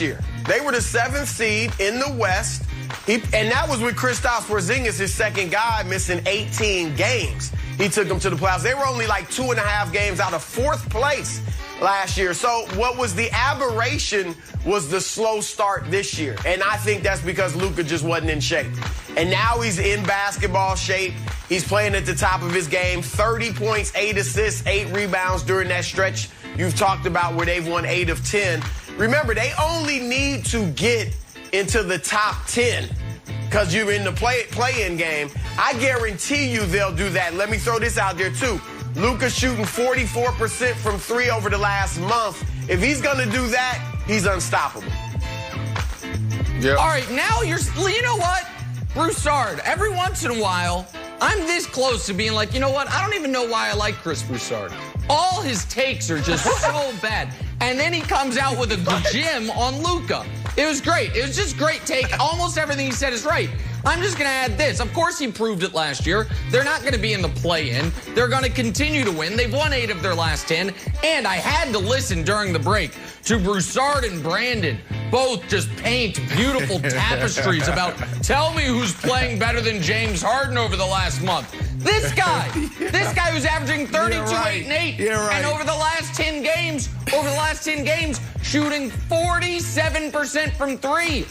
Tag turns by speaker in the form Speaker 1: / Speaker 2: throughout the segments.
Speaker 1: year. They were the 7th seed in the West. And that was with Kristaps Porzingis, his second guy, missing 18 games. He took them to the playoffs. They were only like 2.5 games out of 4th place last year. So what was the aberration was the slow start this year. And I think that's because Luka just wasn't in shape. And now he's in basketball shape. He's playing at the top of his game. 30 points, 8 assists, 8 rebounds during that stretch you've talked about where they've won 8 of 10. Remember, they only need to get into the top 10 because you're in the play-in game. I guarantee you they'll do that. Let me throw this out there, too. Luka's shooting 44% from 3 over the last month. If he's going to do that, he's unstoppable.
Speaker 2: Yep.
Speaker 3: All right, now you know what? Broussard, every once in a while, I'm this close to being like, you know what? I don't even know why I like Chris Broussard. All his takes are just so bad. And then he comes out with a gem on Luka. It was great. It was just great take. Almost everything he said is right. I'm just going to add this. Of course, he proved it last year. They're not going to be in the play-in. They're going to continue to win. They've won 8 of their last 10. And I had to listen during the break to Broussard and Brandon both just paint beautiful tapestries about tell me who's playing better than James Harden over the last month. This guy who's averaging 32, 8, and 8. And over the last 10 games, shooting 47% from 3.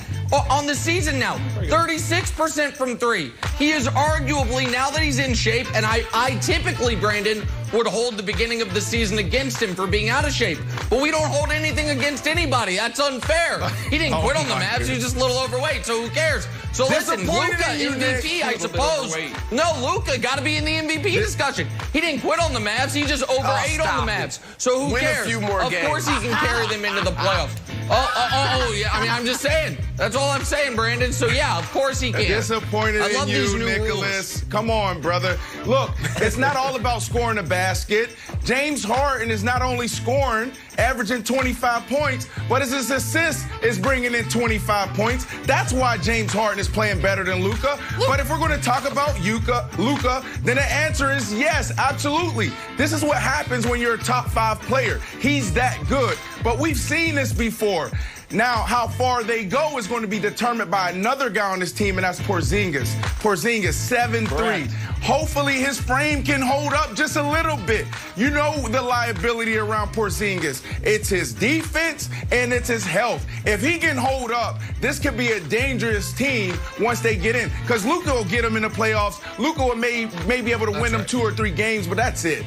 Speaker 3: On the season now, 36% from 3. He is arguably, now that he's in shape, and I typically, Brandon, would hold the beginning of the season against him for being out of shape. But we don't hold anything against anybody. That's unfair. He didn't quit on the Mavs. He was just a little overweight, so who cares? So listen, Luka MVP, I suppose. No, Luka got to be in the MVP discussion. He didn't quit on the Mavs. He just overate on the Mavs. So who cares? Of course he can carry them into the playoffs. Yeah. I mean, I'm just saying. That's all I'm saying, Brandon. So, yeah, of course he can.
Speaker 2: Disappointed in you, Nicholas. Come on, brother. Look, it's not all about scoring a basket. James Harden is not only scoring, averaging 25 points, but his assist is bringing in 25 points. That's why James Harden is playing better than Luka. But if we're going to talk about Luka, then the answer is yes, absolutely. This is what happens when you're a top 5 player. He's that good. But we've seen this before. Now, how far they go is going to be determined by another guy on this team, and that's Porzingis. Porzingis, 7'3". Hopefully his frame can hold up just a little bit. You know the liability around Porzingis. It's his defense and it's his health. If he can hold up, this could be a dangerous team once they get in. Because Luka will get them in the playoffs. Luka may be able to win them 2 or 3 games, but that's it.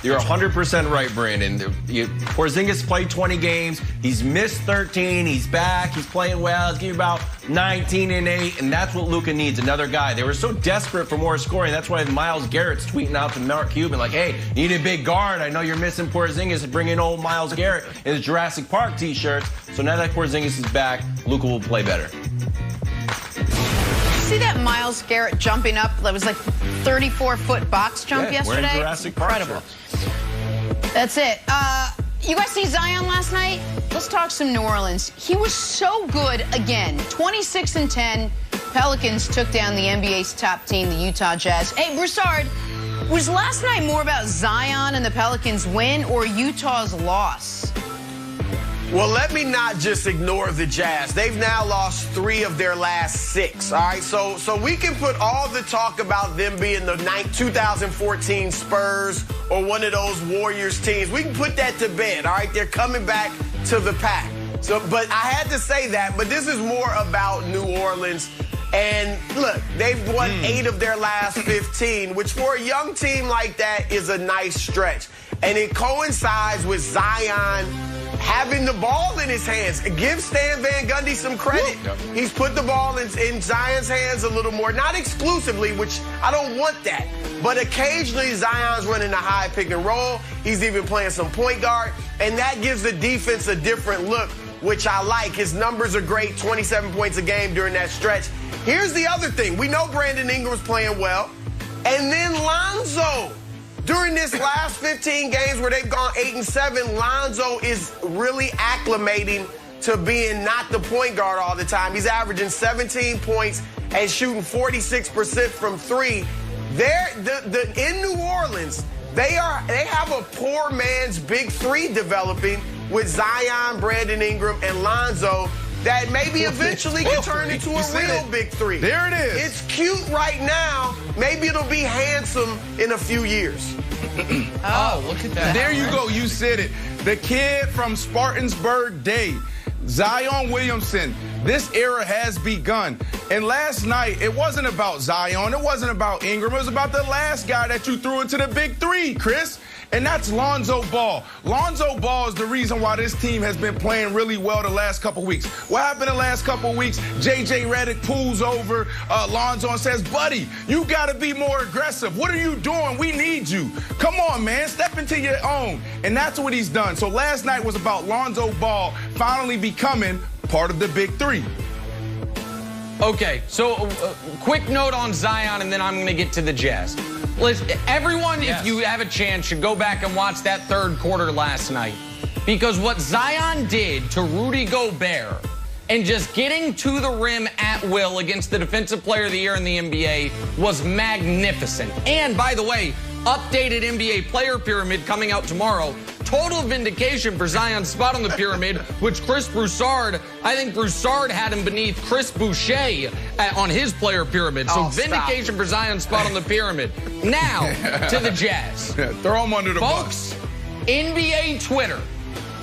Speaker 4: You're 100% right, Brandon. Porzingis played 20 games. He's missed 13. He's back. He's playing well. He's giving about 19 and 8, and that's what Luka needs, another guy. They were so desperate for more scoring. That's why Myles Garrett's tweeting out to Mark Cuban like, hey, you need a big guard. I know you're missing Porzingis, and bring in old Myles Garrett in his Jurassic Park T-shirts. So now that Porzingis is back, Luka will play better.
Speaker 5: See that Myles Garrett jumping up? That was like 34-foot box jump yesterday.
Speaker 4: Wearing Jurassic Park
Speaker 5: incredible. That's it. You guys see Zion last night? Let's talk some New Orleans. He was so good again. 26-10. Pelicans took down the NBA's top team, the Utah Jazz. Hey, Broussard, was last night more about Zion and the Pelicans' win or Utah's loss?
Speaker 1: Well, let me not just ignore the Jazz. They've now lost 3 of their last 6, all right? So we can put all the talk about them being the 2014 Spurs or one of those Warriors teams. We can put that to bed, all right? They're coming back to the pack. But I had to say that, but this is more about New Orleans. And look, they've won 8 of their last 15, which for a young team like that is a nice stretch. And it coincides with Zion having the ball in his hands. Give Stan Van Gundy some credit. He's put the ball in Zion's hands a little more. Not exclusively, which I don't want that. But occasionally Zion's running a high pick and roll. He's even playing some point guard. And that gives the defense a different look, which I like. His numbers are great, 27 points a game during that stretch. Here's the other thing. We know Brandon Ingram's playing well. And then Lonzo. During this last 15 games where they've gone 8-7, Lonzo is really acclimating to being not the point guard all the time. He's averaging 17 points and shooting 46% from 3. In New Orleans, they have a poor man's big 3 developing with Zion, Brandon Ingram, and Lonzo that maybe eventually can turn into a real big three.
Speaker 2: There it is.
Speaker 1: It's cute right now. Maybe it'll be handsome in a few years.
Speaker 3: Oh, look at that.
Speaker 2: There you go. You said it. The kid from Spartansburg Day, Zion Williamson. This era has begun. And last night, it wasn't about Zion. It wasn't about Ingram. It was about the last guy that you threw into the big three, Chris. And that's Lonzo Ball. Lonzo Ball is the reason why this team has been playing really well the last couple weeks. What happened the last couple weeks? J.J. Redick pulls over Lonzo and says, buddy, you got to be more aggressive. What are you doing? We need you. Come on, man. Step into your own. And that's what he's done. So last night was about Lonzo Ball finally becoming part of the big three.
Speaker 3: Okay, so quick note on Zion, and then I'm going to get to the Jazz. Listen, everyone, if you have a chance, should go back and watch that third quarter last night. Because what Zion did to Rudy Gobert and just getting to the rim at will against the Defensive Player of the Year in the NBA was magnificent. And, by the way, updated NBA player pyramid coming out tomorrow. Total vindication for Zion's spot on the pyramid, which Chris Broussard, I think Broussard had him beneath Chris Boucher on his player pyramid. So vindication for Zion's spot on the pyramid. Now, to the Jazz.
Speaker 2: Throw him under the
Speaker 3: bus. Folks, NBA Twitter,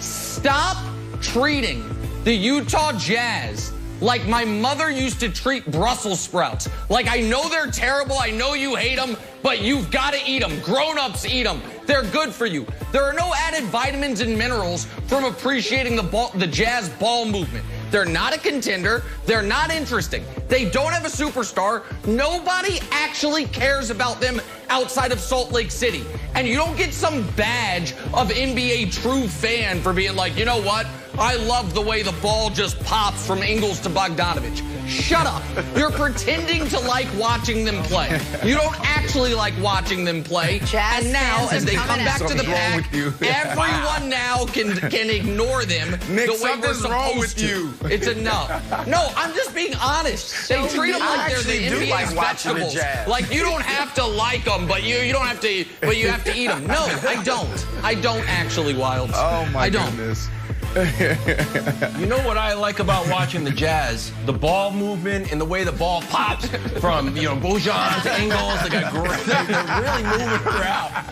Speaker 3: stop treating the Utah Jazz like my mother used to treat Brussels sprouts. Like, I know they're terrible, I know you hate them, but you've got to eat them. Grown-ups eat them. They're good for you. There are no added vitamins and minerals from appreciating the Jazz ball movement. They're not a contender. They're not interesting. They don't have a superstar. Nobody actually cares about them outside of Salt Lake City. And you don't get some badge of NBA true fan for being like, you know what? I love the way the ball just pops from Ingles to Bogdanovich. Shut up. You're pretending to like watching them play. You don't actually like watching them play.
Speaker 5: Jazz
Speaker 3: and now, as they come back to the pack,
Speaker 2: with
Speaker 3: everyone now can ignore them
Speaker 2: Nick,
Speaker 3: the way we're supposed to. It's enough. No, I'm just being honest. They treat them like they're the NBA's vegetables. Like, you don't have to like them, but you don't have to, but you have to eat them. No, I don't. I don't actually, Wilds.
Speaker 2: Oh my goodness.
Speaker 4: You know what I like about watching the Jazz? The ball movement and the way the ball pops from, Broussard to Ingles. They're really moving around.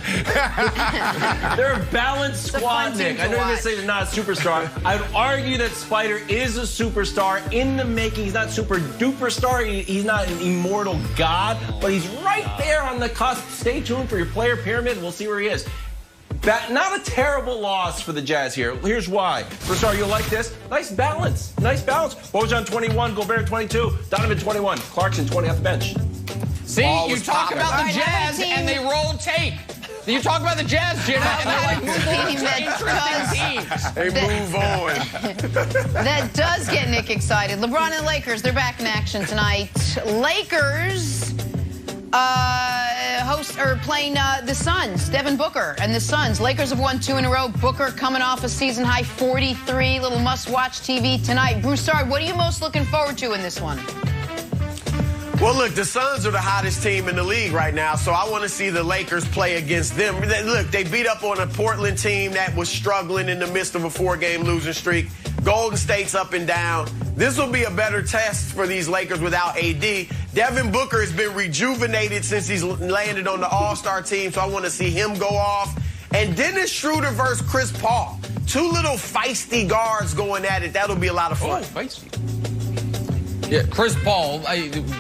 Speaker 4: They're a balanced squad, Nick. I know you're going to say they're not a superstar. I'd argue that Spider is a superstar in the making. He's not super duper star. He's not an immortal god, but he's right there on the cusp. Stay tuned for your player pyramid. We'll see where he is. Not a terrible loss for the Jazz here. Here's why. Broussard, you'll like this. Nice balance. Nice balance. Bojan 21, Gobert 22, Donovan 21, Clarkson 20 off the bench.
Speaker 3: See, you talk about the Jazz and they roll tape. You talk about the Jazz, Jenna, and they're like, move on to interesting teams.
Speaker 1: They move on.
Speaker 5: That does get Nick excited. LeBron and Lakers, they're back in action tonight. Lakers playing the Suns, Devin Booker and the Suns. Lakers have won 2 in a row. Booker coming off a season-high 43. Little must-watch TV tonight. Broussard, what are you most looking forward to in this one?
Speaker 1: Well, look, the Suns are the hottest team in the league right now, so I want to see the Lakers play against them. Look, they beat up on a Portland team that was struggling in the midst of a 4-game losing streak. Golden State's up and down. This will be a better test for these Lakers without AD. Devin Booker has been rejuvenated since he's landed on the All-Star team, so I want to see him go off. And Dennis Schroeder versus Chris Paul. 2 little feisty guards going at it. That'll be a lot of fun.
Speaker 3: Oh, feisty. Yeah, Chris Paul,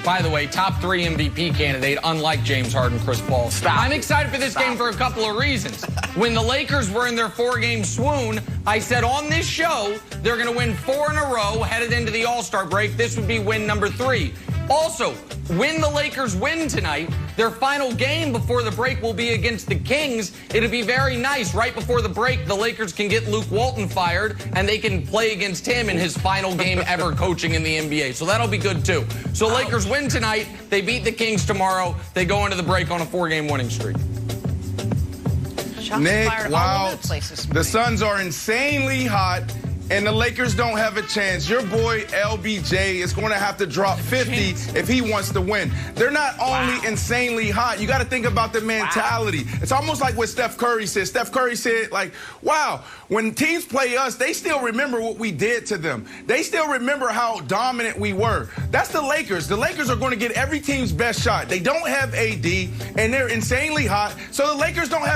Speaker 3: by the way, top 3 MVP candidate, unlike James Harden, Chris Paul. I'm excited for this game for a couple of reasons. When the Lakers were in their 4-game swoon, I said on this show, they're going to win 4 in a row headed into the All-Star break. This would be win number 3. Also, when the Lakers win tonight, their final game before the break will be against the Kings. It'll be very nice. Right before the break, the Lakers can get Luke Walton fired, and they can play against him in his final game ever coaching in the NBA. So that'll be good, too. So Lakers win tonight. They beat the Kings tomorrow. They go into the break on a 4-game winning streak.
Speaker 5: Shots
Speaker 2: Nick,
Speaker 5: fired
Speaker 2: wow.
Speaker 5: all over the place this morning.
Speaker 2: The Suns are insanely hot. and the Lakers don't have a chance. Your boy LBJ is going to have to drop 50 if he wants to win. They're not only insanely hot. You got to think about the mentality. It's almost like what Steph Curry said. Steph Curry said, like, wow, when teams play us, they still remember what we did to them. They still remember how dominant we were. That's the Lakers. The Lakers are going to get every team's best shot. They don't have AD, and they're insanely hot, so the Lakers don't have